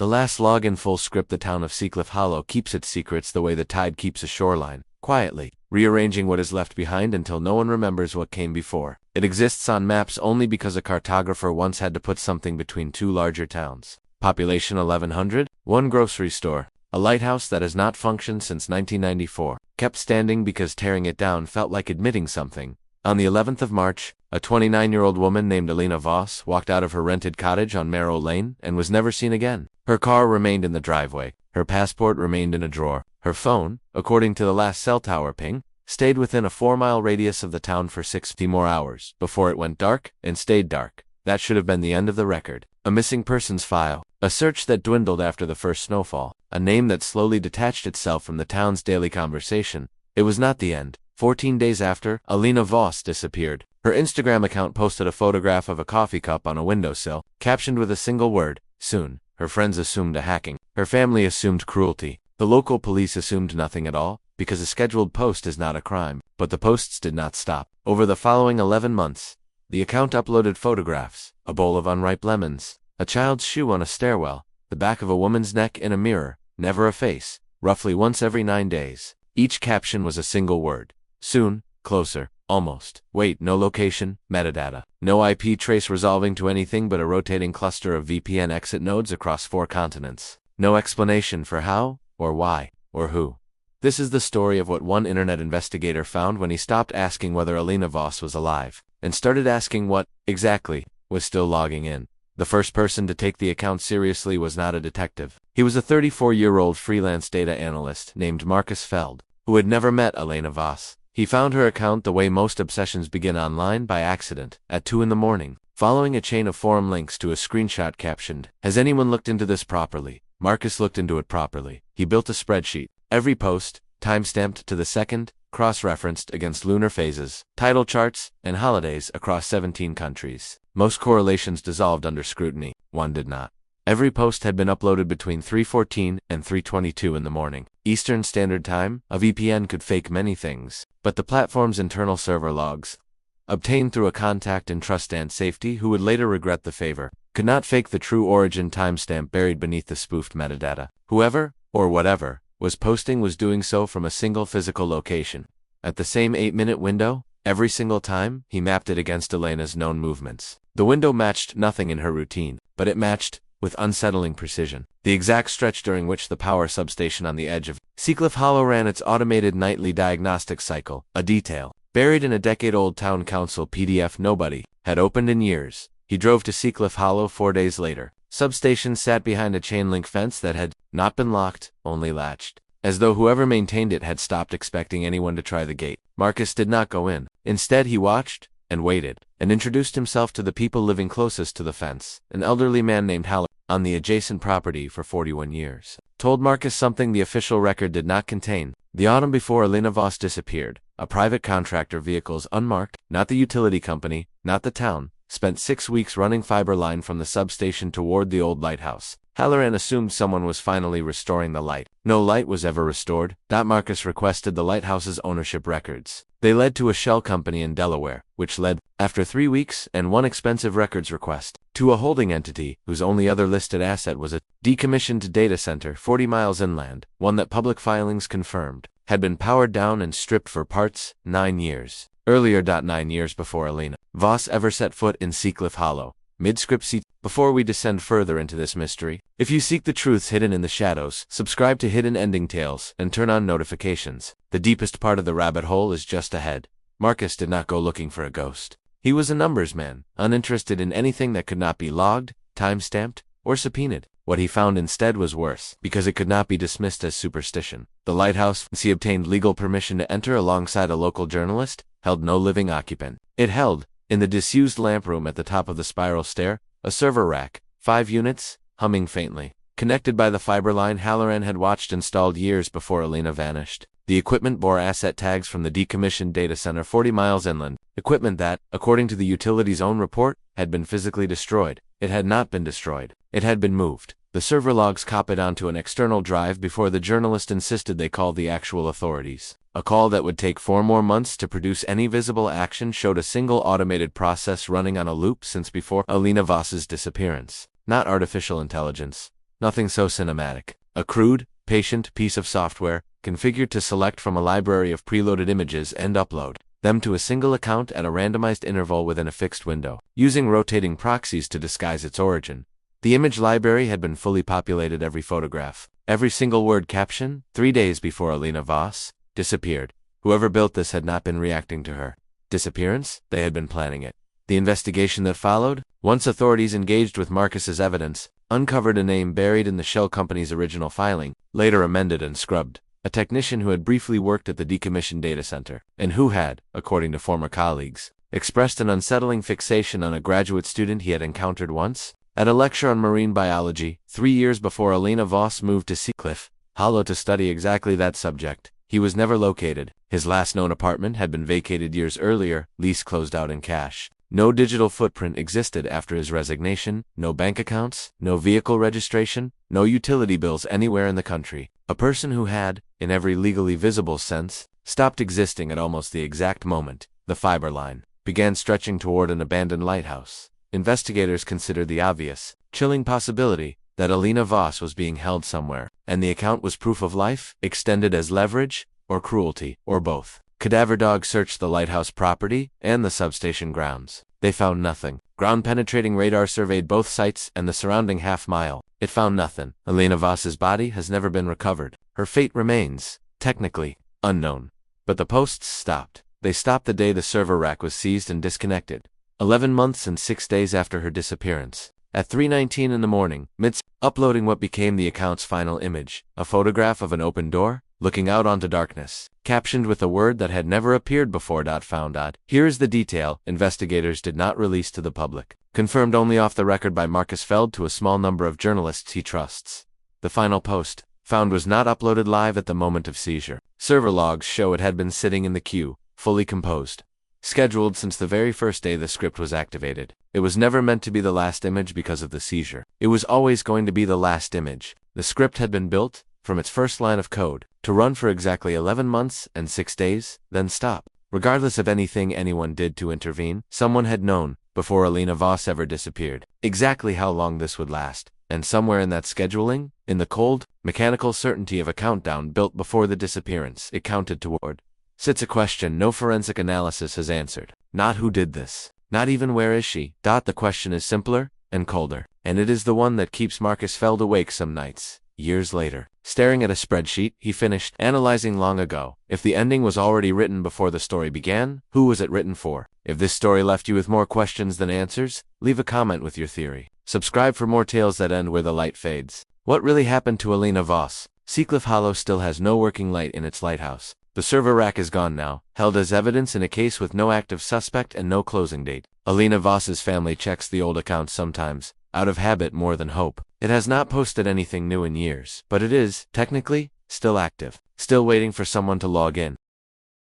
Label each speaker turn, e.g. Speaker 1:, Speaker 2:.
Speaker 1: The last log in full script: the town of Seacliff Hollow keeps its secrets the way the tide keeps a shoreline, quietly, rearranging what is left behind until no one remembers what came before. It exists on maps only because a cartographer once had to put something between two larger towns. Population 1100, one grocery store, a lighthouse that has not functioned since 1994, kept standing because tearing it down felt like admitting something. On the 11th of March, a 29-year-old woman named Elena Voss walked out of her rented cottage on Marrow Lane and was never seen again. Her car remained in the driveway, her passport remained in a drawer, her phone, according to the last cell tower ping, stayed within a 4-mile radius of the town for 60 more hours before it went dark and stayed dark. That should have been the end of the record. A missing persons file, a search that dwindled after the first snowfall, a name that slowly detached itself from the town's daily conversation. It was not the end. 14 days after, Elena Voss disappeared. Her Instagram account posted a photograph of a coffee cup on a windowsill, captioned with a single word, soon. Her friends assumed a hacking. Her family assumed cruelty. The local police assumed nothing at all, because a scheduled post is not a crime. But the posts did not stop. Over the following 11 months, the account uploaded photographs, a bowl of unripe lemons, a child's shoe on a stairwell, the back of a woman's neck in a mirror, never a face, roughly once every 9 days. Each caption was a single word. Soon, closer, almost. Wait, no location, metadata. No IP trace resolving to anything but a rotating cluster of VPN exit nodes across 4 continents. No explanation for how, or why, or who. This is the story of what one internet investigator found when he stopped asking whether Elena Voss was alive, and started asking what, exactly, was still logging in. The first person to take the account seriously was not a detective. He was a 34-year-old freelance data analyst named Marcus Feld, who had never met Elena Voss. He found her account the way most obsessions begin online, by accident, at 2 in the morning, following a chain of forum links to a screenshot captioned, "Has anyone looked into this properly?" Marcus looked into it properly. He built a spreadsheet. Every post, time-stamped to the second, cross-referenced against lunar phases, title charts, and holidays across 17 countries. Most correlations dissolved under scrutiny. One did not. Every post had been uploaded between 3:14 and 3:22 in the morning Eastern Standard Time. A VPN could fake many things, but the platform's internal server logs, obtained through a contact in trust and safety who would later regret the favor, could not fake the true origin timestamp buried beneath the spoofed metadata. Whoever, or whatever, was posting was doing so from a single physical location. At the same 8-minute window, every single time, he mapped it against Elena's known movements. The window matched nothing in her routine, but it matched, with unsettling precision, the exact stretch during which the power substation on the edge of Seacliff Hollow ran its automated nightly diagnostic cycle, a detail buried in a decade-old town council PDF nobody had opened in years. He drove to Seacliff Hollow 4 days later. Substation sat behind a chain-link fence that had not been locked, only latched, as though whoever maintained it had stopped expecting anyone to try the gate. Marcus did not go in. Instead, he watched and waited, and introduced himself to the people living closest to the fence. An elderly man named Haller, on the adjacent property for 41 years, told Marcus something the official record did not contain. The autumn before Elena Voss disappeared, a private contractor, vehicles unmarked, not the utility company, not the town, spent 6 weeks running fiber line from the substation toward the old lighthouse. Halloran assumed someone was finally restoring the light. No light was ever restored. Marcus requested the lighthouse's ownership records. They led to a shell company in Delaware, which led, after 3 weeks and one expensive records request, to a holding entity whose only other listed asset was a decommissioned data center 40 miles inland, one that public filings confirmed had been powered down and stripped for parts 9 years earlier. 9 years before Elena Voss ever set foot in Seacliff Hollow. Midscript C. Before we descend further into this mystery, if you seek the truths hidden in the shadows, subscribe to Hidden Ending Tales and turn on notifications. The deepest part of the rabbit hole is just ahead. Marcus did not go looking for a ghost. He was a numbers man, uninterested in anything that could not be logged, time-stamped, or subpoenaed. What he found instead was worse, because it could not be dismissed as superstition. The lighthouse, he obtained legal permission to enter alongside a local journalist, held no living occupant. It held, in the disused lamp room at the top of the spiral stair, a server rack, 5 units, humming faintly, connected by the fiber line Halloran had watched installed years before Elena vanished. The equipment bore asset tags from the decommissioned data center 40 miles inland, equipment that, according to the utility's own report, had been physically destroyed. It had not been destroyed. It had been moved. The server logs copied onto an external drive before the journalist insisted they call the actual authorities. A call that would take 4 more months to produce any visible action showed a single automated process running on a loop since before Elena Voss's disappearance. Not artificial intelligence. nothing so cinematic. A crude, patient piece of software, configured to select from a library of preloaded images and upload them to a single account at a randomized interval within a fixed window, using rotating proxies to disguise its origin. The image library had been fully populated, every photograph, every single word caption, 3 days before Elena Voss disappeared. Whoever built this had not been reacting to her disappearance, they had been planning it. The investigation that followed, once authorities engaged with Marcus's evidence, uncovered a name buried in the shell company's original filing, later amended and scrubbed. A technician who had briefly worked at the decommissioned data center, and who had, according to former colleagues, expressed an unsettling fixation on a graduate student he had encountered once at a lecture on marine biology 3 years before Elena Voss moved to Seacliff Hollow to study exactly that subject. He was never located. His last known apartment had been vacated years earlier, lease closed out in cash. No digital footprint existed after his resignation, no bank accounts, no vehicle registration, no utility bills anywhere in the country. A person who had, in every legally visible sense, stopped existing at almost the exact moment the fiber line began stretching toward an abandoned lighthouse. Investigators considered the obvious, chilling possibility that Elena Voss was being held somewhere, and the account was proof of life, extended as leverage, or cruelty, or both. Cadaver dogs searched the lighthouse property and the substation grounds. They found nothing. Ground-penetrating radar surveyed both sites and the surrounding half-mile. It found nothing. Elena Voss's body has never been recovered. Her fate remains, technically, unknown. But the posts stopped. They stopped the day the server rack was seized and disconnected. 11 months and 6 days after her disappearance. At 3:19 in the morning, midst uploading what became the account's final image, a photograph of an open door, looking out onto darkness, captioned with a word that had never appeared before. Found. Here is the detail investigators did not release to the public, confirmed only off the record by Marcus Feld to a small number of journalists he trusts. The final post, found, was not uploaded live at the moment of seizure. Server logs show it had been sitting in the queue, fully composed, scheduled since the very first day the script was activated. It was never meant to be the last image because of the seizure. It was always going to be the last image. The script had been built, from its first line of code, to run for exactly 11 months and 6 days, then stop. Regardless of anything anyone did to intervene, someone had known, before Elena Voss ever disappeared, exactly how long this would last. And somewhere in that scheduling, in the cold, mechanical certainty of a countdown built before the disappearance it counted toward, sits a question no forensic analysis has answered. Not who did this. Not even where is she. The question is simpler and colder. And it is the one that keeps Marcus Feld awake some nights, years later. Staring at a spreadsheet he finished analyzing long ago. If the ending was already written before the story began, who was it written for? If this story left you with more questions than answers, leave a comment with your theory. Subscribe for more tales that end where the light fades. What really happened to Elena Voss? Seacliff Hollow still has no working light in its lighthouse. The server rack is gone now, held as evidence in a case with no active suspect and no closing date. Elena Voss's family checks the old accounts sometimes, out of habit more than hope. It has not posted anything new in years, but it is, technically, still active, still waiting for someone to log in.